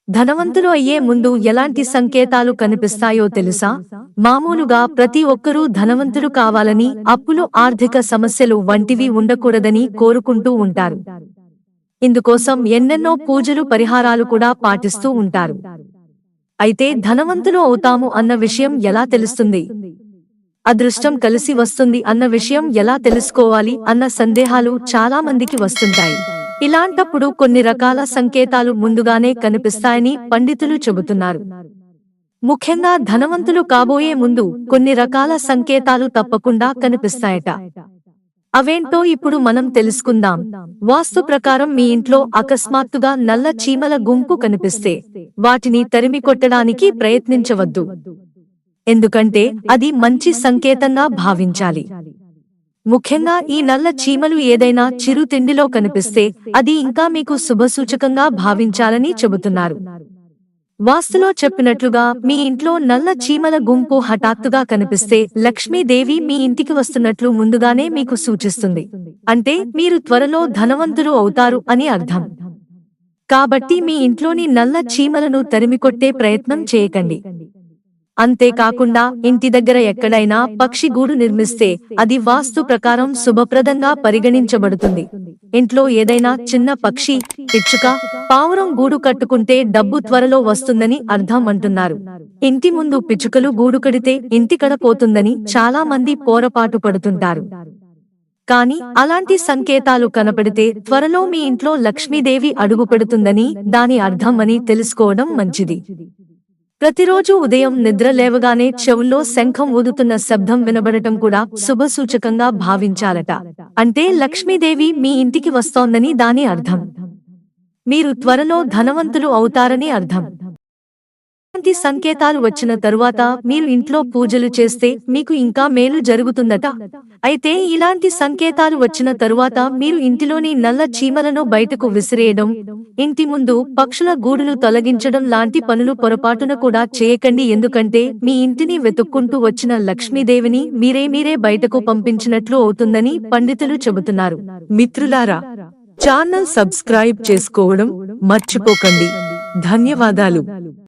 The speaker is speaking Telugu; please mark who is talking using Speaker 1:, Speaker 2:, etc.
Speaker 1: ధనవంతులు అయ్యే ముందు ఎలాంటి సంకేతాలు కనిపిస్తాయో తెలుసా? మామూలుగా ప్రతి ఒక్కరూ ధనవంతులు కావాలని, అప్పులు, ఆర్థిక సమస్యలు వంటివి ఉండకూడదని కోరుకుంటూ ఉంటారు. ఇందుకోసం ఎన్నెన్నో పూజలు, పరిహారాలు కూడా పాటిస్తూ ఉంటారు. అయితే ధనవంతులు అవుతాము అన్న విషయం ఎలా తెలుస్తుంది? అదృష్టం కలిసి వస్తుంది అన్న విషయం ఎలా తెలుసుకోవాలి అన్న సందేహాలు చాలా మందికి వస్తుంటాయి. ఇలాంటప్పుడు కొన్ని రకాల సంకేతాలు ముందుగానే కనిపిస్తాయని పండితులు చెబుతున్నారు. ముఖ్యంగా ధనవంతులు కాబోయే ముందు కొన్ని రకాల సంకేతాలు తప్పకుండా కనిపిస్తాయట. అవేంటో ఇప్పుడు మనం తెలుసుకుందాం. వాస్తు ప్రకారం మీ ఇంట్లో అకస్మాత్తుగా నల్ల చీమల గుంపు కనిపిస్తే వాటిని తరిమి కొట్టడానికి ప్రయత్నించవద్దు. ఎందుకంటే అది మంచి సంకేతంగా భావించాలి. ముఖ్యంగా ఈ నల్ల చీమలు ఏదైనా చిరుతిండిలో కనిపిస్తే అది ఇంకా మీకు శుభసూచకంగా భావించాలని చెబుతున్నారు. వాస్తులో చెప్పినట్లుగా మీ ఇంట్లో నల్ల చీమల గుంపు హఠాత్తుగా కనిపిస్తే లక్ష్మీదేవి మీ ఇంటికి వస్తున్నట్లు ముందుగానే మీకు సూచిస్తుంది. అంటే మీరు త్వరలో ధనవంతులు అవుతారు అని అర్థం. కాబట్టి మీ ఇంట్లోని నల్ల చీమలను తరిమికొట్టే ప్రయత్నం చేయకండి. అంతేకాకుండా ఇంటి దగ్గర ఎక్కడైనా పక్షి గూడు నిర్మిస్తే అది వాస్తు ప్రకారం శుభప్రదంగా పరిగణించబడుతుంది. ఇంట్లో ఏదైనా చిన్న పక్షి, పిచ్చుక, పావురం గూడు కట్టుకుంటే డబ్బు త్వరలో వస్తుందని అర్థం అంటున్నారు. ఇంటి ముందు పిచ్చుకలు గూడు కడితే ఇంటి కడపోతుందని చాలా మంది పోరపాటు పడుతుంటారు. కానీ అలాంటి సంకేతాలు కనపడితే త్వరలో మీ ఇంట్లో లక్ష్మీదేవి అడుగు పెడుతుందని దాని అర్థం అని తెలుసుకోవడం మంచిది. ప్రతిరోజు ఉదయం నిద్ర లేవగానే చెవుల్లో శంఖం ఊదుతున్న శబ్దం వినబడటం కూడా శుభసూచకంగా భావించాలట. అంటే లక్ష్మీదేవి మీ ఇంటికి వస్తోందని దాని అర్థం. మీరు త్వరలో ధనవంతులు అవుతారని అర్థం. ఇలాంటి సంకేతాలు వచ్చిన తరువాత మీరు ఇంట్లో పూజలు చేస్తే మీకు ఇంకా మేలు జరుగుతుందట. అయితే ఇలాంటి సంకేతాలు వచ్చిన తరువాత మీరు ఇంటిలోని నల్ల చీమలను బయటకు విసిరేయడం, ఇంటి ముందు పక్షుల గూడులు తొలగించడం లాంటి పనులు పొరపాటున కూడా చేయకండి. ఎందుకంటే మీ ఇంటిని వెతుక్కుంటూ వచ్చిన లక్ష్మీదేవిని మీరే బయటకు పంపించినట్లు అవుతుందని పండితులు చెబుతున్నారు. మిత్రులారా, ఛానల్ సబ్స్క్రైబ్ చేసుకోవడం మర్చిపోకండి. ధన్యవాదాలు.